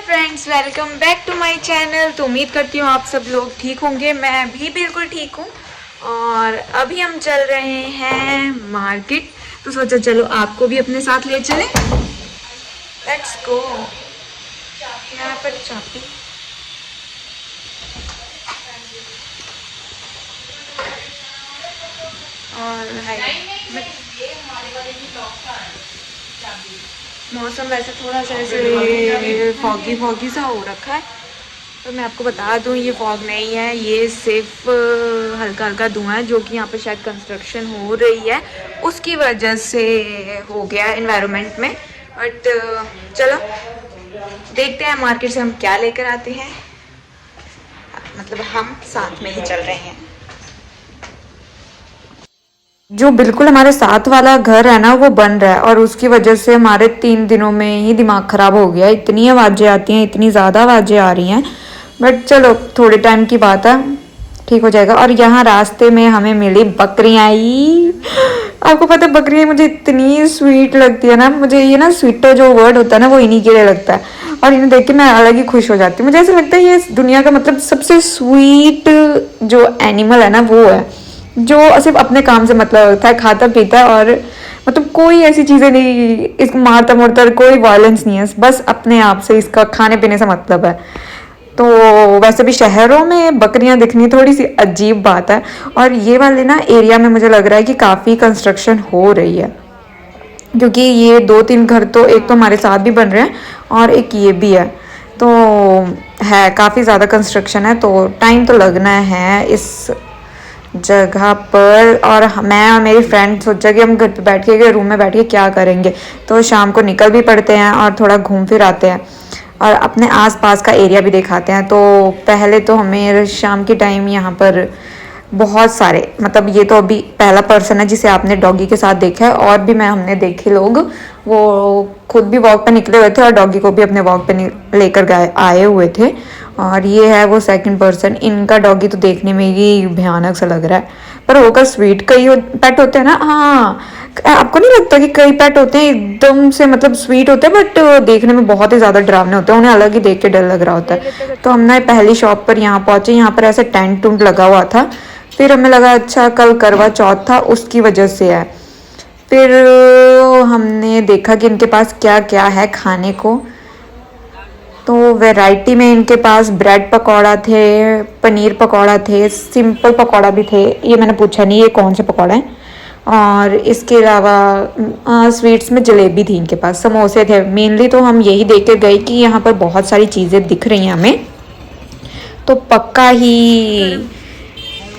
Friends, welcome back to my channel. तो उम्मीद करती हूँ आप सब लोग ठीक होंगे। मैं भी बिल्कुल ठीक हूँ। और अभी हम चल रहे हैं मार्केट, तो सोचा चलो आपको भी अपने साथ ले चले। Let's go. यहाँ पर चाबी। और मौसम वैसे थोड़ा सा ऐसे फॉगी फॉगी सा हो रखा है। तो मैं आपको बता दूं, ये फॉग नहीं है, ये सिर्फ हल्का हल्का धुआं है जो कि यहाँ पे शायद कंस्ट्रक्शन हो रही है, उसकी वजह से हो गया एनवायरनमेंट में। बट चलो देखते हैं मार्केट से हम क्या लेकर आते हैं। मतलब हम साथ में ही चल रहे हैं। जो बिल्कुल हमारे साथ वाला घर है ना, वो बन रहा है और उसकी वजह से हमारे 3 दिनों में ही दिमाग खराब हो गया। इतनी आवाज़ें आती हैं, इतनी ज़्यादा आवाज़ें आ रही हैं। बट चलो थोड़े टाइम की बात है, ठीक हो जाएगा। और यहाँ रास्ते में हमें मिली बकरियाँ। ई आपको पता है, बकरियाँ मुझे इतनी स्वीट लगती है ना। मुझे ये ना स्वीटो जो वर्ड होता है ना, वो इन्हीं के लिए लगता है। और इन्हें देख के मैं अलग ही खुश हो जाती हूँ। मुझे ऐसा लगता है ये दुनिया का मतलब सबसे स्वीट जो एनिमल है ना, वो है जो सिर्फ अपने काम से मतलब होता है, खाता पीता है और मतलब कोई ऐसी चीज़ें नहीं, इसको मारता मोड़ता, कोई वायलेंस नहीं है, बस अपने आप से इसका खाने पीने से मतलब है। तो वैसे भी शहरों में बकरियां दिखनी थोड़ी सी अजीब बात है। और ये वाले ना एरिया में मुझे लग रहा है कि काफ़ी कंस्ट्रक्शन हो रही है, क्योंकि ये 2-3 घर तो एक तो हमारे साथ भी बन रहे हैं और एक ये भी है। तो है काफ़ी ज़्यादा कंस्ट्रक्शन है, तो टाइम तो लगना है इस जगह पर। और मैं और मेरी फ्रेंड सोचा कि हम घर पे बैठ के रूम में बैठ के क्या करेंगे, तो शाम को निकल भी पड़ते हैं और थोड़ा घूम फिर आते हैं और अपने आसपास का एरिया भी दिखाते हैं। तो पहले तो हमें शाम के टाइम यहाँ पर बहुत सारे, मतलब ये तो अभी पहला पर्सन है जिसे आपने डॉगी के साथ देखा है, और भी हमने देखे लोग, वो खुद भी वॉक पे निकले हुए थे और डॉगी को भी अपने वॉक पे लेकर गए आए हुए थे। और ये है वो सेकंड पर्सन। इनका डॉगी तो देखने में ही भयानक सा लग रहा है, पर होगा स्वीट। कई पेट होते हैं ना, हाँ, आपको नहीं लगता कि कई पेट होते हैं एकदम से मतलब स्वीट होते हैं, बट देखने में बहुत ही ज़्यादा डरावने होते हैं, उन्हें अलग ही देख के डर लग रहा होता है। तो हमने पहली शॉप पर यहाँ पहुँचे, यहाँ पर ऐसे टेंट टूंट लगा हुआ था। फिर हमें लगा अच्छा कल करवा चौथ था, उसकी वजह से है। फिर हमने देखा कि इनके पास क्या क्या है खाने को। तो वैरायटी में इनके पास ब्रेड पकौड़ा थे, पनीर पकौड़ा थे, सिंपल पकौड़ा भी थे। ये मैंने पूछा नहीं ये कौन से पकौड़े हैं। और इसके अलावा स्वीट्स में जलेबी थी इनके पास, समोसे थे। मेनली तो हम यही देख के गए कि यहाँ पर बहुत सारी चीज़ें दिख रही हैं हमें, तो पक्का ही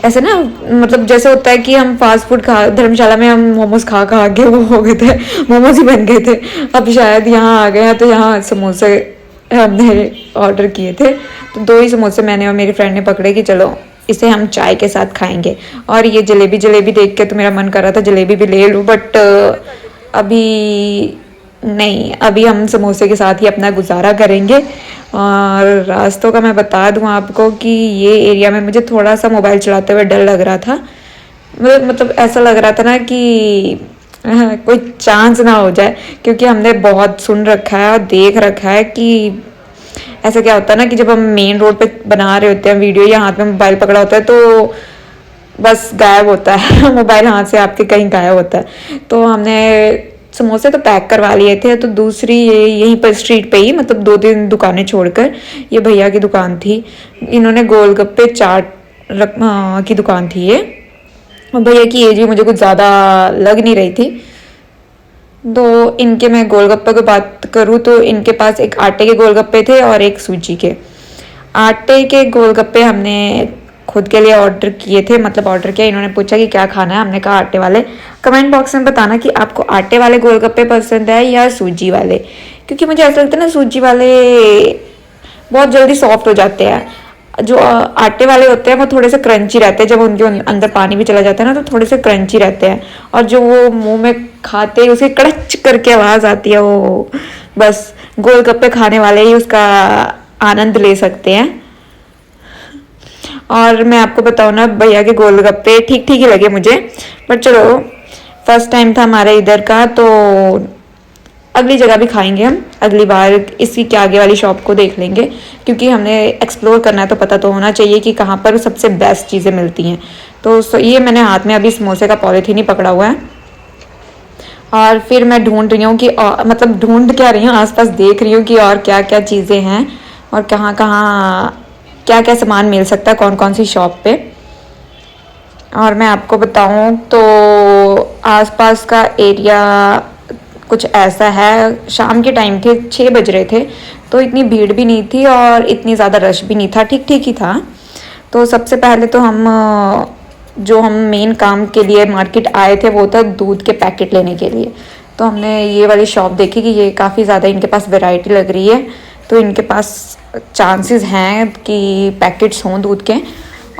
ऐसे ना, मतलब जैसे होता है कि हम फास्ट फूड खा, धर्मशाला में हम मोमोज खा खा के वो हो गए थे, मोमोज ही बन गए थे। अब शायद यहाँ आ गए हैं, तो यहाँ समोसे हमने ऑर्डर किए थे। तो 2 ही समोसे मैंने और मेरी फ्रेंड ने पकड़े कि चलो इसे हम चाय के साथ खाएंगे। और ये जलेबी जलेबी देख के तो मेरा मन कर रहा था जलेबी भी ले लूँ, बट अभी नहीं, अभी हम समोसे के साथ ही अपना गुजारा करेंगे। और रास्तों का मैं बता दूं आपको कि ये एरिया में मुझे थोड़ा सा मोबाइल चलाते हुए डर लग रहा था। मतलब ऐसा लग रहा था ना कि कोई चांस ना हो जाए, क्योंकि हमने बहुत सुन रखा है और देख रखा है कि ऐसा क्या होता है ना कि जब हम मेन रोड पे बना रहे होते हैं वीडियो या हाथ में मोबाइल पकड़ा होता है तो बस गायब होता है मोबाइल हाथ से आपके कहीं गायब होता है। तो हमने समोसे तो पैक करवा लिए थे, तो दूसरी ये यहीं पर स्ट्रीट पे ही, मतलब 2-3 दुकानें छोड़कर ये भैया की दुकान थी। इन्होंने गोलगप्पे चाट की दुकान थी ये। भैया की एज भी मुझे कुछ ज़्यादा लग नहीं रही थी। तो इनके मैं गोलगप्पे की बात करूँ तो इनके पास एक आटे के गोलगप्पे थे और एक सूजी के। आटे के गोलगप्पे हमने खुद के लिए ऑर्डर किए थे, मतलब ऑर्डर किया। इन्होंने पूछा कि क्या खाना है, हमने कहा आटे वाले। कमेंट बॉक्स में बताना कि आपको आटे वाले गोलगप्पे पसंद है या सूजी वाले, क्योंकि मुझे ऐसा लगता है ना सूजी वाले बहुत जल्दी सॉफ्ट हो जाते हैं। जो आटे वाले होते हैं वो थोड़े से क्रंची रहते हैं, जब उनके अंदर पानी भी चला जाता है ना तो थोड़े से क्रंची रहते हैं। और जो वो मुंह में खाते ही उसकी कड़च करके आवाज़ आती है, वो बस गोलगप्पे खाने वाले ही उसका आनंद ले सकते हैं। और मैं आपको बताऊँ ना, भैया के गोलगप्पे ठीक ठीक ही लगे मुझे, बट चलो फर्स्ट टाइम था हमारे इधर का, तो अगली जगह भी खाएंगे हम, अगली बार इसी के आगे वाली शॉप को देख लेंगे, क्योंकि हमने एक्सप्लोर करना है तो पता तो होना चाहिए कि कहाँ पर सबसे बेस्ट चीज़ें मिलती हैं। तो ये मैंने हाथ में अभी समोसे का पॉलीथीन ही पकड़ा हुआ है, और फिर मैं ढूंढ रही हूँ कि मतलब ढूंढ क्या रही हूँ, आसपास देख रही हूँ कि और क्या क्या चीज़ें हैं और कहाँ कहाँ क्या क्या सामान मिल सकता है, कौन कौन सी शॉप पे। और मैं आपको बताऊँ तो आसपास का एरिया कुछ ऐसा है, शाम के टाइम थे, 6 बज रहे थे, तो इतनी भीड़ भी नहीं थी और इतनी ज़्यादा रश भी नहीं था, ठीक ठीक ही था। तो सबसे पहले तो जो हम मेन काम के लिए मार्केट आए थे वो था दूध के पैकेट लेने के लिए। तो हमने ये वाली शॉप देखी कि ये काफ़ी ज़्यादा इनके पास वैरायटी लग रही है, तो इनके पास चांसेस हैं कि पैकेट्स हों दूध के।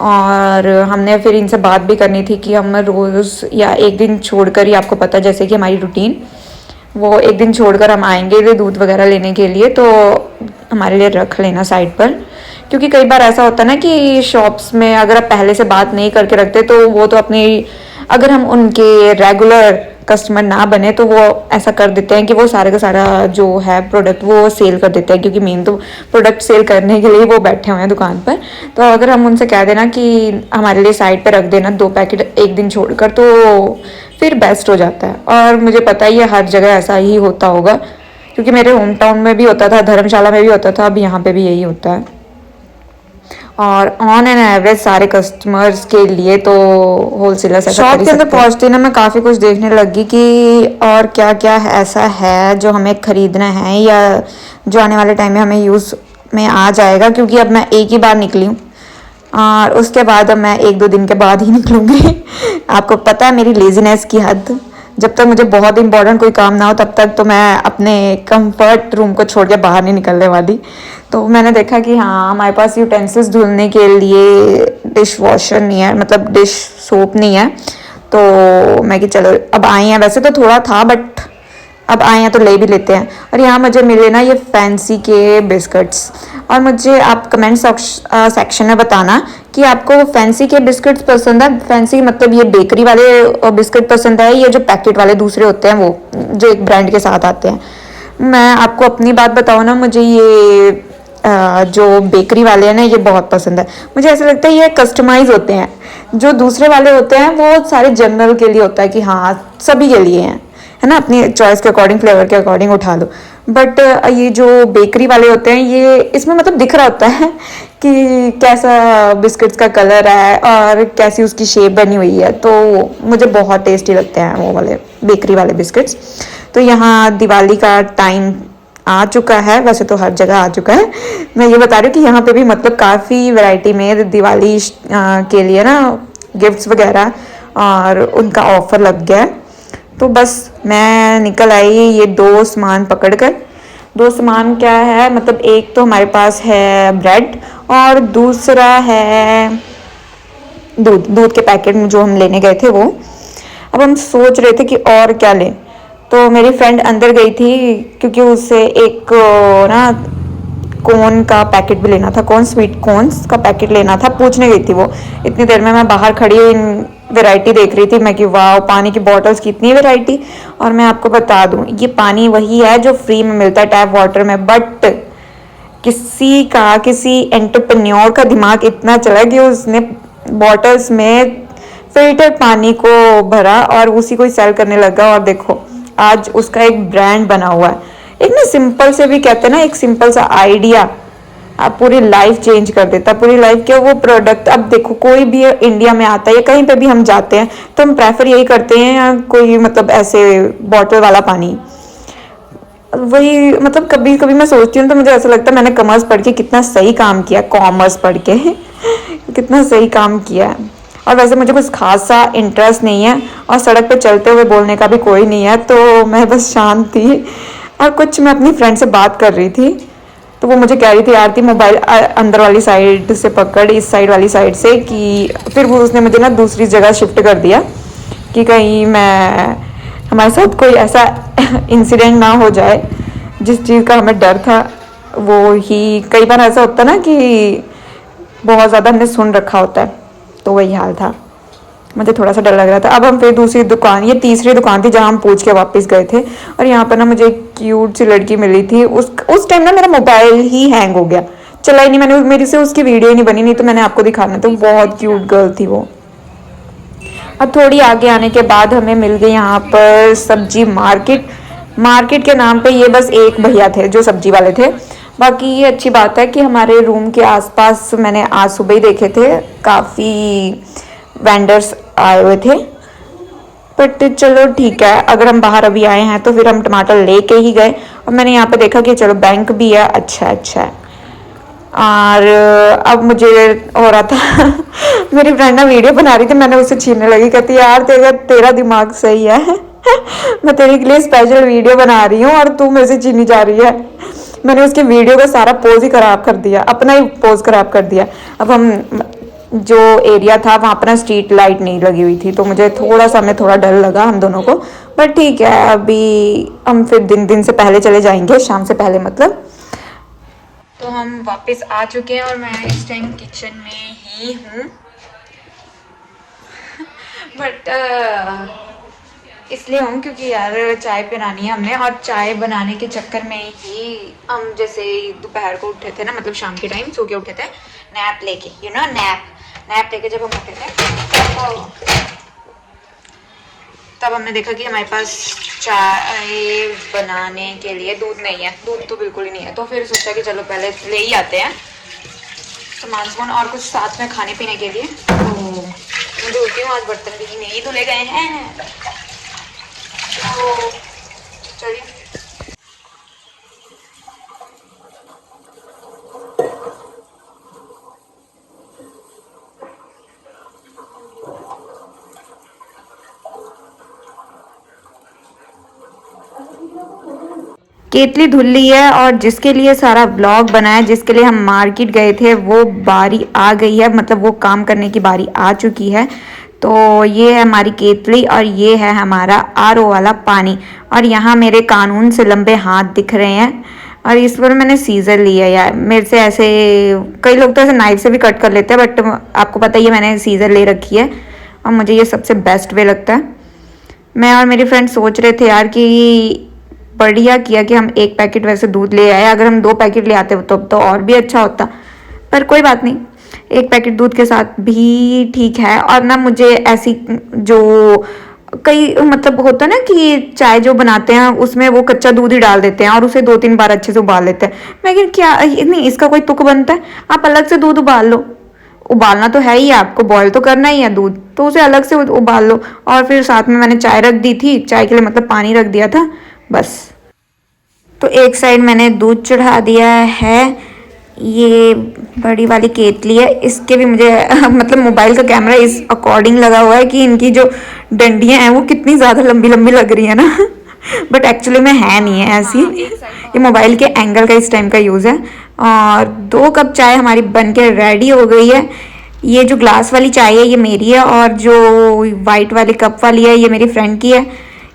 और हमने फिर इनसे बात भी करनी थी कि हम रोज़ या एक दिन छोड़कर ही, आपको पता जैसे कि हमारी रूटीन, वो एक दिन छोड़कर हम आएंगे दूध वगैरह लेने के लिए, तो हमारे लिए रख लेना साइड पर। क्योंकि कई बार ऐसा होता है ना कि शॉप्स में अगर आप पहले से बात नहीं करके रखते तो वो तो अपनी, अगर हम उनके रेगुलर कस्टमर ना बने तो वो ऐसा कर देते हैं कि वो सारे का सारा जो है प्रोडक्ट वो सेल कर देते हैं, क्योंकि मेन तो प्रोडक्ट सेल करने के लिए वो बैठे हुए हैं दुकान पर। तो अगर हम उनसे कह देना कि हमारे लिए साइड पर रख देना 2 पैकेट एक दिन छोड़कर, तो फिर बेस्ट हो जाता है। और मुझे पता ही है हर जगह ऐसा ही होता होगा, क्योंकि मेरे होम टाउन में भी होता था, धर्मशाला में भी होता था, अब यहाँ पे भी यही होता है। और ऑन एन एवरेज सारे कस्टमर्स के लिए तो होलसेलर्स शॉप के अंदर पहुंचते ना मैं काफ़ी कुछ देखने लगी कि और क्या क्या ऐसा है जो हमें ख़रीदना है या जो आने वाले टाइम में हमें यूज़ में आ जाएगा। क्योंकि अब मैं एक ही बार निकली हूँ और उसके बाद अब मैं 1-2 दिन के बाद ही निकलूँगी। आपको पता है मेरी लेजीनेस की हद, जब तक मुझे बहुत इंपॉर्टेंट कोई काम ना हो तब तक तो मैं अपने कंफर्ट रूम को छोड़ के बाहर नहीं निकलने वाली। तो मैंने देखा कि हाँ हमारे पास यूटेंसिल्स धुलने के लिए डिश वॉशर नहीं है, मतलब डिश सोप नहीं है। तो मैं कि चलो अब आए हैं, वैसे तो थोड़ा था बट अब आए हैं तो ले भी लेते हैं। और यहाँ मुझे मिले ना ये फैंसी के बिस्किट्स, और मुझे आप कमेंट सेक्शन में बताना कि आपको फैंसी के बिस्किट्स पसंद है, फैंसी मतलब ये बेकरी वाले बिस्किट पसंद है या जो पैकेट वाले दूसरे होते हैं वो जो एक ब्रांड के साथ आते हैं। मैं आपको अपनी बात बताऊँ ना, मुझे ये जो बेकरी वाले हैं ना ये बहुत पसंद है। मुझे ऐसा लगता है ये कस्टमाइज होते हैं, जो दूसरे वाले होते हैं वो सारे जनरल के लिए होता है कि हाँ सभी के लिए हैं, है ना, अपनी चॉइस के अकॉर्डिंग फ्लेवर के अकॉर्डिंग उठा लो। बट ये जो बेकरी वाले होते हैं ये इसमें मतलब दिख रहा होता है कि कैसा बिस्किट्स का कलर है और कैसी उसकी शेप बनी हुई है, तो मुझे बहुत टेस्टी लगते हैं वो वाले बेकरी वाले बिस्किट्स। तो यहाँ दिवाली का टाइम आ चुका है, वैसे तो हर जगह आ चुका है, मैं ये बता रही हूँ कि यहाँ पे भी मतलब काफ़ी वैरायटी में दिवाली के लिए ना गिफ्ट्स वगैरह और उनका ऑफर लग गया है। तो बस मैं निकल आई ये 2 सामान पकड़कर। 2 सामान क्या है, मतलब एक तो हमारे पास है ब्रेड और दूसरा है दूध के पैकेट जो हम लेने गए थे वो। अब हम सोच रहे थे कि और क्या लें, तो मेरी फ्रेंड अंदर गई थी क्योंकि उसे एक ना कोन का पैकेट भी लेना था, स्वीट कॉर्न्स का पैकेट लेना था, पूछने गई थी वो। इतनी देर में मैं बाहर खड़ी हुई वैरायटी देख रही थी, मैं कि वाह पानी की बॉटल्स की इतनी वैरायटी। और मैं आपको बता दूं ये पानी वही है जो फ्री में मिलता है टैप वाटर में, बट किसी एंटरप्रेन्योर का दिमाग इतना चला कि उसने बॉटल्स में फिल्टर पानी को भरा और उसी को ही सेल करने लगा। और देखो आज उसका एक ब्रांड बना हुआ है। एक ना सिंपल से भी कहते हैं ना, एक सिंपल सा आइडिया आप पूरी लाइफ चेंज कर देता, पूरी लाइफ क्या वो प्रोडक्ट। अब देखो कोई भी इंडिया में आता है या कहीं पे भी हम जाते हैं तो हम प्रेफर यही करते हैं कोई मतलब ऐसे बॉटल वाला पानी। वही मतलब कभी कभी मैं सोचती हूँ तो मुझे ऐसा लगता है मैंने कॉमर्स पढ़ के कितना सही काम किया, कॉमर्स पढ़ के कितना सही काम किया है। और वैसे मुझे कुछ खासा इंटरेस्ट नहीं है और सड़क पे चलते हुए बोलने का भी कोई नहीं है, तो मैं बस शांत थी। और कुछ मैं अपनी फ्रेंड से बात कर रही थी तो वो मुझे कह रही थी आरती मोबाइल अंदर वाली साइड से पकड़, इस साइड वाली साइड से, कि फिर वो उसने मुझे ना दूसरी जगह शिफ्ट कर दिया कि कहीं हमारे साथ कोई ऐसा इंसिडेंट ना हो जाए। जिस चीज़ का हमें डर था वो ही, कई बार ऐसा होता ना कि बहुत ज़्यादा हमने सुन रखा होता है, तो वही हाल था। मुझे थोड़ा सा डर लग रहा था। अब हम फिर दूसरी दुकान, ये तीसरी दुकान थी जहाँ हम पूछ के वापस गए थे, और यहाँ पर ना मुझे एक क्यूट सी लड़की मिली थी। उस टाइम ना मेरा मोबाइल ही हैंग हो गया, चला ही नहीं, मैंने मेरी से उसकी वीडियो ही नहीं बनी, नहीं तो मैंने आपको दिखाना था। बहुत क्यूट गर्ल थी वो। अब थोड़ी आगे आने के बाद हमें मिल गई यहाँ पर सब्जी मार्केट। मार्केट के नाम पे ये बस एक भैया थे जो सब्जी वाले थे। बाकी ये अच्छी बात है कि हमारे रूम के आसपास मैंने आज सुबह ही देखे थे काफ़ी वेंडर्स आए हुए थे। बट चलो ठीक है, अगर हम बाहर अभी आए हैं तो फिर हम टमाटर लेके ही गए। और मैंने यहाँ पे देखा कि चलो बैंक भी है, अच्छा अच्छा है। और अब मुझे हो रहा था मेरी फ्रेंड ना वीडियो बना रही थी, मैंने उसे छीनने लगी, कहती यार तेरा तेरा दिमाग सही है मैं तेरे के लिए स्पेशल वीडियो बना रही हूँ और तू मेरे से छीनी जा रही है। मैंने उसके वीडियो का सारा पोज ही खराब कर दिया, अपना ही पोज खराब कर दिया। अब हम जो एरिया था वहाँ पर ना स्ट्रीट लाइट नहीं लगी हुई थी, तो मुझे थोड़ा सा, हमें थोड़ा डर लगा हम दोनों को। बट ठीक है, अभी हम फिर दिन से पहले चले जाएंगे, शाम से पहले मतलब। तो हम वापस आ चुके हैं और मैं इस टाइम किचन में ही हूँ बट इसलिए हूँ क्योंकि यार चाय बनानी है हमने, और चाय बनाने के चक्कर में ही हम जैसे दोपहर को उठे थे ना, मतलब शाम के टाइम सो के उठे थे नैप लेके, नैप लेके जब हम उठे थे तब हमने देखा कि हमारे पास चाय बनाने के लिए दूध नहीं है, दूध तो बिल्कुल ही नहीं है। तो फिर सोचा कि चलो पहले ले ही आते हैं सामान और कुछ साथ में खाने पीने के लिए। तो मैं धोती हूँ, आज बर्तन भी नहीं धुले गए हैं, तो चलिए। केतली धुल ली है और जिसके लिए सारा ब्लॉग बनाया, जिसके लिए हम मार्केट गए थे, वो बारी आ गई है, मतलब वो काम करने की बारी आ चुकी है। तो ये है हमारी केतली और ये है हमारा आरओ वाला पानी। और यहाँ मेरे कानून से लंबे हाथ दिख रहे हैं, और इस पर मैंने सीजर लिया यार। मेरे से ऐसे कई लोग तो ऐसे नाइफ से भी कट कर लेते हैं, बट आपको पता ही है मैंने सीजर ले रखी है और मुझे ये सबसे बेस्ट वे लगता है। मैं और मेरी फ्रेंड सोच रहे थे यार कि बढ़िया किया कि हम एक पैकेट वैसे दूध ले आए, अगर हम 2 पैकेट ले आते तो और भी अच्छा होता, पर कोई बात नहीं, एक पैकेट दूध के साथ भी ठीक है। और ना मुझे ऐसी जो कई मतलब होता है ना कि चाय जो बनाते हैं उसमें वो कच्चा दूध ही डाल देते हैं और उसे 2-3 बार अच्छे से उबाल लेते हैं। मैं क्या क्या नहीं, इसका कोई तुक बनता है? आप अलग से दूध उबाल लो, उबालना तो है ही, आपको बॉयल तो करना ही है दूध, तो उसे अलग से उबाल लो। और फिर साथ में मैंने चाय रख दी थी, चाय के लिए मतलब पानी रख दिया था बस। तो एक साइड मैंने दूध चढ़ा दिया है। ये बड़ी वाली केतली है, इसके भी मुझे मतलब मोबाइल का कैमरा इस अकॉर्डिंग लगा हुआ है कि इनकी जो डंडियां हैं वो कितनी ज़्यादा लंबी लंबी लग रही है ना बट एक्चुअली में है नहीं है ऐसी, ये मोबाइल के एंगल का इस टाइम का यूज़ है। और 2 कप चाय हमारी बन के रेडी हो गई है। ये जो ग्लास वाली चाय है ये मेरी है, और जो वाइट वाली कप वाली है ये मेरी फ्रेंड की है।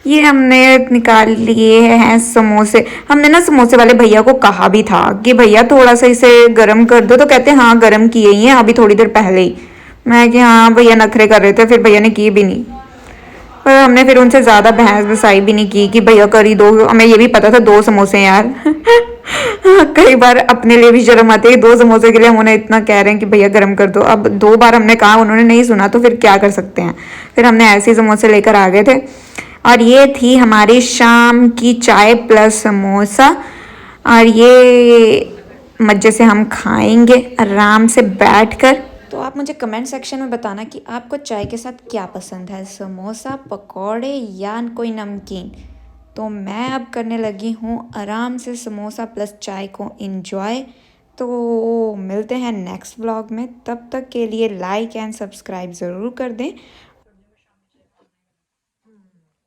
ये हमने निकाल लिए हैं समोसे। हमने ना समोसे वाले भैया को कहा भी था कि भैया थोड़ा सा इसे गर्म कर दो, तो कहते हैं हाँ गर्म किए ही हैं अभी थोड़ी देर पहले ही। मैं कि हाँ भैया नखरे कर रहे थे, फिर भैया ने किए भी नहीं। पर हमने फिर उनसे ज़्यादा बहस बसाई भी नहीं की कि भैया कर ही दो, हमें ये भी पता था 2 समोसे यार कई बार अपने लिए भी शर्म आती है, 2 समोसे के लिए हम उन्हें इतना कह रहे हैं कि भैया गर्म कर दो। अब 2 बार हमने कहा, उन्होंने नहीं सुना, तो फिर क्या कर सकते हैं। फिर हमने ऐसे ही समोसे लेकर आ गए थे। और ये थी हमारी शाम की चाय प्लस समोसा, और ये मज़े से हम खाएंगे आराम से बैठकर। तो आप मुझे कमेंट सेक्शन में बताना कि आपको चाय के साथ क्या पसंद है, समोसा, पकौड़े या कोई नमकीन। तो मैं अब करने लगी हूँ आराम से समोसा प्लस चाय को एंजॉय। तो मिलते हैं नेक्स्ट व्लॉग में, तब तक के लिए लाइक एंड सब्सक्राइब ज़रूर कर दें।